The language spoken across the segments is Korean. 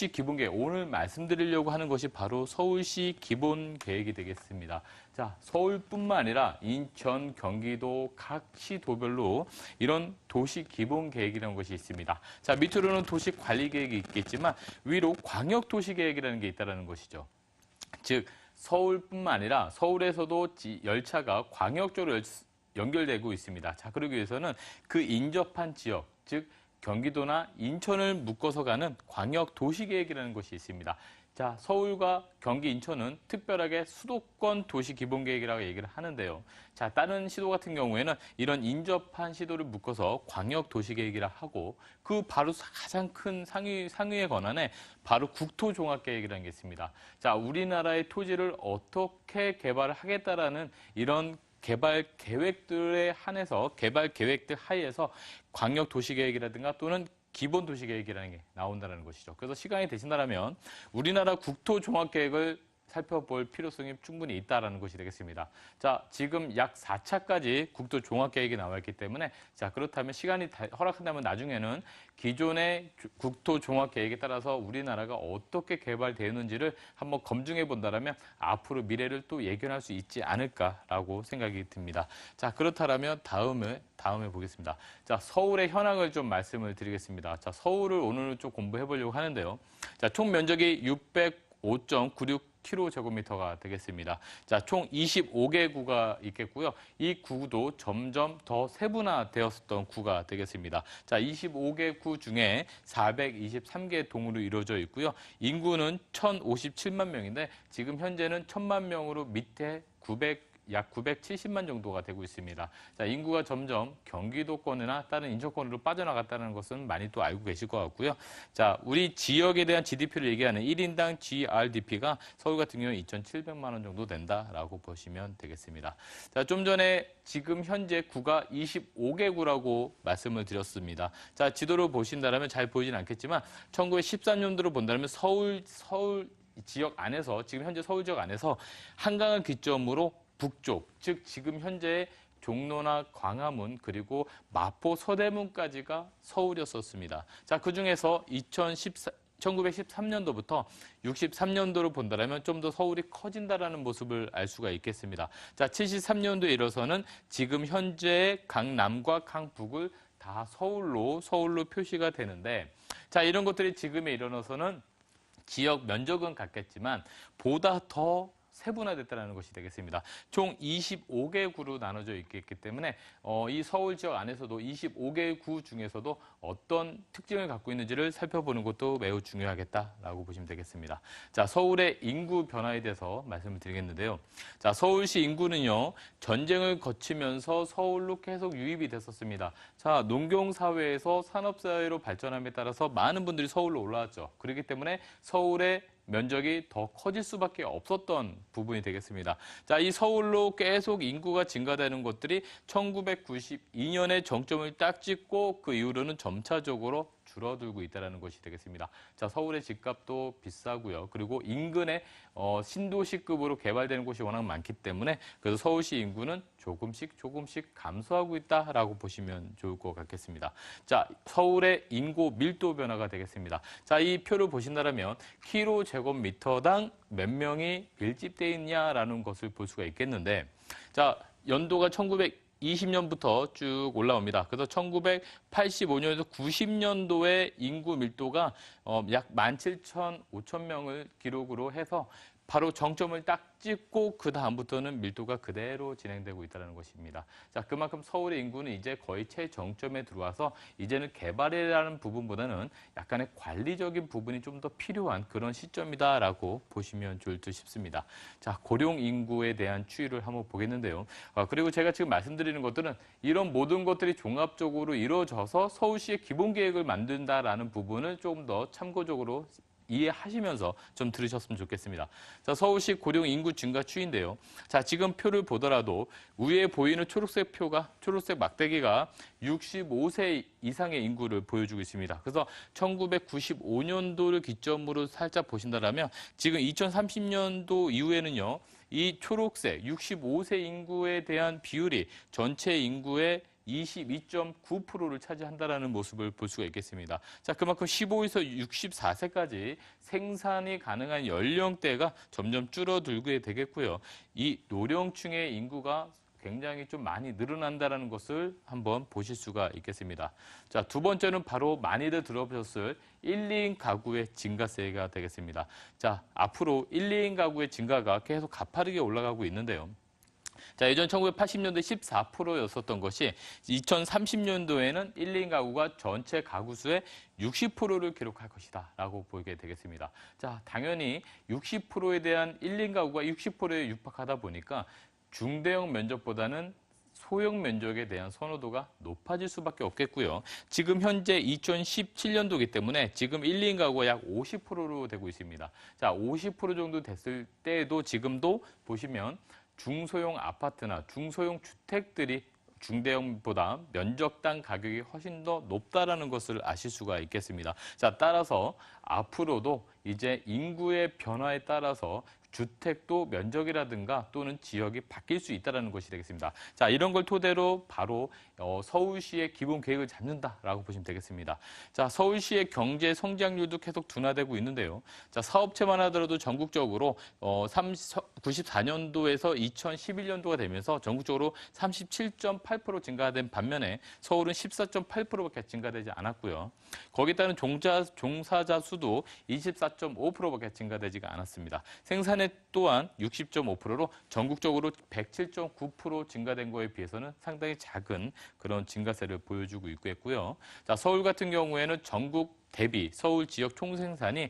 서울시 기본계획, 오늘 말씀드리려고 하는 것이 바로 서울시 기본계획이 되겠습니다. 자, 서울뿐만 아니라 인천, 경기도 각 시도별로 이런 도시 기본계획이라는 것이 있습니다. 자, 밑으로는 도시관리계획이 있겠지만 위로 광역도시계획이라는 게 있다는 것이죠. 즉, 서울뿐만 아니라 서울에서도 열차가 광역적으로 연결되고 있습니다. 자, 그러기 위해서는 그 인접한 지역, 즉 경기도나 인천을 묶어서 가는 광역도시계획이라는 것이 있습니다. 자, 서울과 경기, 인천은 특별하게 수도권 도시기본계획이라고 얘기를 하는데요. 자, 다른 시도 같은 경우에는 이런 인접한 시도를 묶어서 광역도시계획이라 하고 그 바로 가장 큰 상위의 권한에 바로 국토종합계획이라는 게 있습니다. 자, 우리나라의 토지를 어떻게 개발을 하겠다라는 이런 개발 계획들에 한해서 개발 계획들 하에서 광역 도시계획이라든가 또는 기본 도시계획이라는 게 나온다는 것이죠. 그래서 시간이 되신다면 우리나라 국토종합계획을 살펴볼 필요성이 충분히 있다는 것이 되겠습니다. 자, 지금 약 4차까지 국토종합계획이 나와 있기 때문에 자, 그렇다면 시간이 허락한다면 나중에는 기존의 국토종합계획에 따라서 우리나라가 어떻게 개발되는지를 한번 검증해 본다면 앞으로 미래를 또 예견할 수 있지 않을까라고 생각이 듭니다. 자, 그렇다면 다음에 보겠습니다. 자, 서울의 현황을 좀 말씀을 드리겠습니다. 자, 서울을 오늘 좀 공부해 보려고 하는데요. 자, 총 면적이 605.96km제곱미터가 되겠습니다. 자, 총 25개 구가 있겠고요. 이 구도 점점 더 세분화되었던 구가 되겠습니다. 자, 25개 구 중에 423개 동으로 이루어져 있고요. 인구는 1,057만 명인데 지금 현재는 1,000만 명으로 밑에 약 970만 정도가 되고 있습니다. 자, 인구가 점점 경기도권이나 다른 인천권으로 빠져나갔다는 것은 많이 또 알고 계실 것 같고요. 자, 우리 지역에 대한 GDP를 얘기하는 1인당 GRDP가 서울 같은 경우는 2,700만 원 정도 된다라고 보시면 되겠습니다. 자, 좀 전에 지금 현재 구가 25개 구라고 말씀을 드렸습니다. 자, 지도를 보신다면 잘 보이진 않겠지만 1913년도로 본다면 서울 지역 안에서 지금 현재 서울 지역 안에서 한강을 기점으로 북쪽, 즉 지금 현재 종로나 광화문 그리고 마포 서대문까지가 서울이었었습니다. 자, 그중에서 1913년도부터 63년도로 본다면 좀 더 서울이 커진다라는 모습을 알 수가 있겠습니다. 자, 73년도에 이뤄서는 지금 현재 강남과 강북을 다 서울로 표시가 되는데 자, 이런 것들이 지금에 이르러서는 지역 면적은 같겠지만 보다 더 세분화됐다는 것이 되겠습니다. 총 25개 구로 나눠져 있기 때문에 이 서울 지역 안에서도 25개 구 중에서도 어떤 특징을 갖고 있는지를 살펴보는 것도 매우 중요하겠다라고 보시면 되겠습니다. 자, 서울의 인구 변화에 대해서 말씀을 드리겠는데요. 자, 서울시 인구는요, 전쟁을 거치면서 서울로 계속 유입이 됐었습니다. 자, 농경사회에서 산업사회로 발전함에 따라서 많은 분들이 서울로 올라왔죠. 그렇기 때문에 서울의 면적이 더 커질 수밖에 없었던 부분이 되겠습니다. 자, 이 서울로 계속 인구가 증가되는 것들이 1992년에 정점을 딱 찍고 그 이후로는 점차적으로 줄어들고 있다는 것이 되겠습니다. 자, 서울의 집값도 비싸고요. 그리고 인근에 신도시급으로 개발되는 곳이 워낙 많기 때문에 그래서 서울시 인구는 조금씩 감소하고 있다라고 보시면 좋을 것 같겠습니다. 자, 서울의 인구 밀도 변화가 되겠습니다. 자, 이 표를 보신다면 km제곱미터당 몇 명이 밀집되어 있냐라는 것을 볼 수가 있겠는데 자, 연도가 1920년부터 쭉 올라옵니다. 그래서 1985년에서 90년도에 인구 밀도가 약 17,500명을 기록으로 해서 바로 정점을 딱 찍고 그 다음부터는 밀도가 그대로 진행되고 있다는 것입니다. 자, 그만큼 서울의 인구는 이제 거의 최정점에 들어와서 이제는 개발이라는 부분보다는 약간의 관리적인 부분이 좀 더 필요한 그런 시점이다라고 보시면 좋을 듯 싶습니다. 자, 고령 인구에 대한 추이를 한번 보겠는데요. 그리고 제가 지금 말씀드리는 것들은 이런 모든 것들이 종합적으로 이루어져서 서울시의 기본계획을 만든다라는 부분을 조금 더 참고적으로 이해하시면서 좀 들으셨으면 좋겠습니다. 자, 서울시 고령 인구 증가 추이인데요. 자, 지금 표를 보더라도 위에 보이는 초록색 막대기가 65세 이상의 인구를 보여주고 있습니다. 그래서 1995년도를 기점으로 살짝 보신다면 지금 2030년도 이후에는요. 이 초록색 65세 인구에 대한 비율이 전체 인구의 22.9%를 차지한다라는 모습을 볼 수가 있겠습니다. 자, 그만큼 15에서 64세까지 생산이 가능한 연령대가 점점 줄어들게 되겠고요. 이 노령층의 인구가 굉장히 좀 많이 늘어난다는 것을 한번 보실 수가 있겠습니다. 자, 두 번째는 바로 많이들 들어보셨을 1, 2인 가구의 증가세가 되겠습니다. 자, 앞으로 1, 2인 가구의 증가가 계속 가파르게 올라가고 있는데요. 자, 예전 1980년대 14%였었던 것이 2030년도에는 1, 2인 가구가 전체 가구 수의 60%를 기록할 것이다 라고 보게 되겠습니다. 자, 당연히 60%에 대한 1, 2인 가구가 60%에 육박하다 보니까 중대형 면적보다는 소형 면적에 대한 선호도가 높아질 수밖에 없겠고요. 지금 현재 2017년도이기 때문에 지금 1, 2인 가구가 약 50%로 되고 있습니다. 자, 50% 정도 됐을 때도 지금도 보시면 중소형 아파트나 중소형 주택들이 중대형보다 면적당 가격이 훨씬 더 높다라는 것을 아실 수가 있겠습니다. 자, 따라서 앞으로도 이제 인구의 변화에 따라서 주택도 면적이라든가 또는 지역이 바뀔 수 있다는 것이 되겠습니다. 자, 이런 걸 토대로 바로 서울시의 기본 계획을 잡는다라고 보시면 되겠습니다. 자, 서울시의 경제 성장률도 계속 둔화되고 있는데요. 자, 사업체만 하더라도 전국적으로 94년도에서 2011년도가 되면서 전국적으로 37.8% 증가된 반면에 서울은 14.8%밖에 증가되지 않았고요. 거기에 따른 종사자 수도 24.5%밖에 증가되지가 않았습니다. 생산 또한 60.5%로 전국적으로 107.9% 증가된 거에 비해서는 상당히 작은 그런 증가세를 보여주고 있고요. 자, 서울 같은 경우에는 전국 대비 서울 지역 총생산이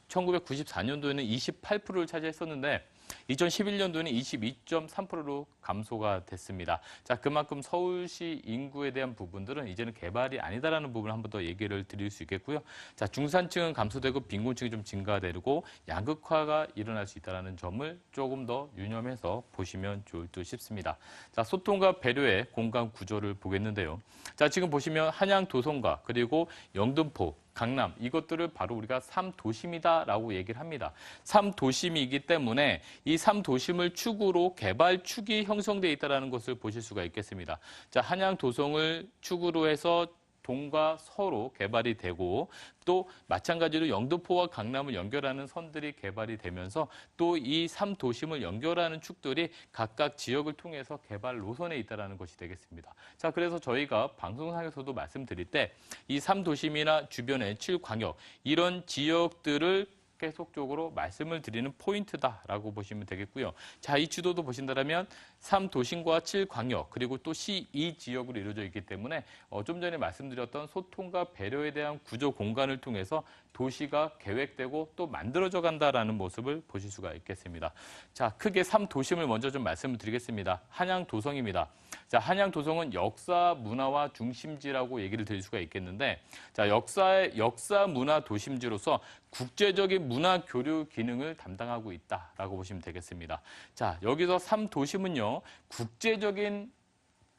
1994년도에는 28%를 차지했었는데 2011년도에는 22.3%로 감소가 됐습니다. 자, 그만큼 서울시 인구에 대한 부분들은 이제는 개발이 아니다라는 부분을 한 번 더 얘기를 드릴 수 있겠고요. 자, 중산층은 감소되고 빈곤층이 좀 증가되고 양극화가 일어날 수 있다는 점을 조금 더 유념해서 보시면 좋을 듯 싶습니다. 자, 소통과 배려의 공간 구조를 보겠는데요. 자, 지금 보시면 한양 도성과 그리고 영등포, 강남 이것들을 바로 우리가 3도심이다라고 얘기를 합니다. 3도심이기 때문에 이 3도심을 축으로 개발 축이 형성돼 있다는 것을 보실 수가 있겠습니다. 자, 한양 도성을 축으로 해서 동과 서로 개발이 되고 또 마찬가지로 영등포와 강남을 연결하는 선들이 개발이 되면서 또 이 3도심을 연결하는 축들이 각각 지역을 통해서 개발 노선에 있다는 것이 되겠습니다. 자, 그래서 저희가 방송상에서도 말씀드릴 때 이 3도심이나 주변의 7광역 이런 지역들을 계속적으로 말씀을 드리는 포인트다라고 보시면 되겠고요. 자, 이 지도도 보신다면 3도심과 7광역 그리고 또 시2 지역으로 이루어져 있기 때문에 좀 전에 말씀드렸던 소통과 배려에 대한 구조 공간을 통해서 도시가 계획되고 또 만들어져 간다라는 모습을 보실 수가 있겠습니다. 자, 크게 3도심을 먼저 좀 말씀을 드리겠습니다. 한양 도성입니다. 자, 한양 도성은 역사 문화와 중심지라고 얘기를 드릴 수가 있겠는데, 자, 역사 문화 도심지로서 국제적인 문화 교류 기능을 담당하고 있다라고 보시면 되겠습니다. 자, 여기서 3도심은요, 국제적인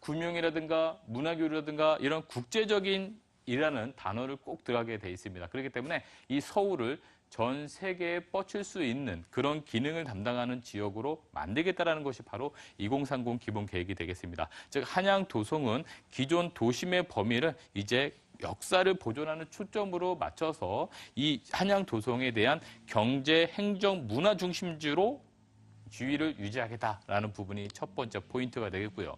금융이라든가 문화 교류라든가 이런 국제적인 이라는 단어를 꼭 들어가게 돼 있습니다. 그렇기 때문에 이 서울을 전 세계에 뻗칠 수 있는 그런 기능을 담당하는 지역으로 만들겠다는 것이 바로 2030 기본 계획이 되겠습니다. 즉, 한양 도성은 기존 도심의 범위를 이제 역사를 보존하는 초점으로 맞춰서 이 한양 도성에 대한 경제, 행정, 문화 중심지로 지위를 유지하겠다라는 부분이 첫 번째 포인트가 되겠고요.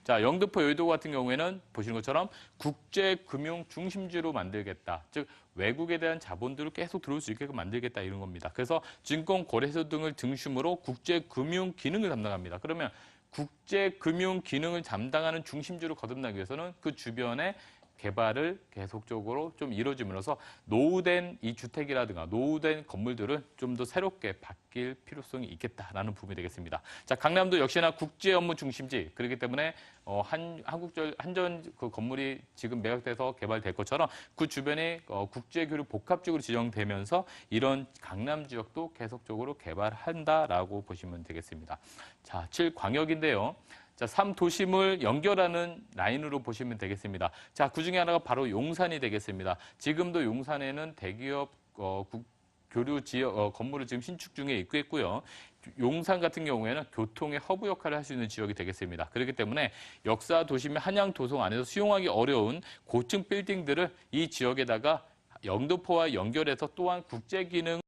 자, 영등포 여의도 같은 경우에는 보시는 것처럼 국제금융 중심지로 만들겠다. 즉, 외국에 대한 자본들을 계속 들어올 수 있게끔 만들겠다 이런 겁니다. 그래서 증권, 거래소 등을 중심으로 국제금융 기능을 담당합니다. 그러면 국제금융 기능을 담당하는 중심지로 거듭나기 위해서는 그 주변에 개발을 계속적으로 좀 이루어짐으로써 노후된 이 주택이라든가 노후된 건물들을 좀 더 새롭게 바뀔 필요성이 있겠다라는 부분이 되겠습니다. 자, 강남도 역시나 국제 업무 중심지 그렇기 때문에 한전 그 건물이 지금 매각돼서 개발될 것처럼 그 주변에 국제교류 복합지구로 지정되면서 이런 강남 지역도 계속적으로 개발한다라고 보시면 되겠습니다. 자, 7광역인데요. 자, 3도심을 연결하는 라인으로 보시면 되겠습니다. 자, 그중에 하나가 바로 용산이 되겠습니다. 지금도 용산에는 대기업 교류 지역 건물을 지금 신축 중에 있고요. 용산 같은 경우에는 교통의 허브 역할을 할 수 있는 지역이 되겠습니다. 그렇기 때문에 역사 도심의 한양 도성 안에서 수용하기 어려운 고층 빌딩들을 이 지역에다가 영등포와 연결해서 또한 국제 기능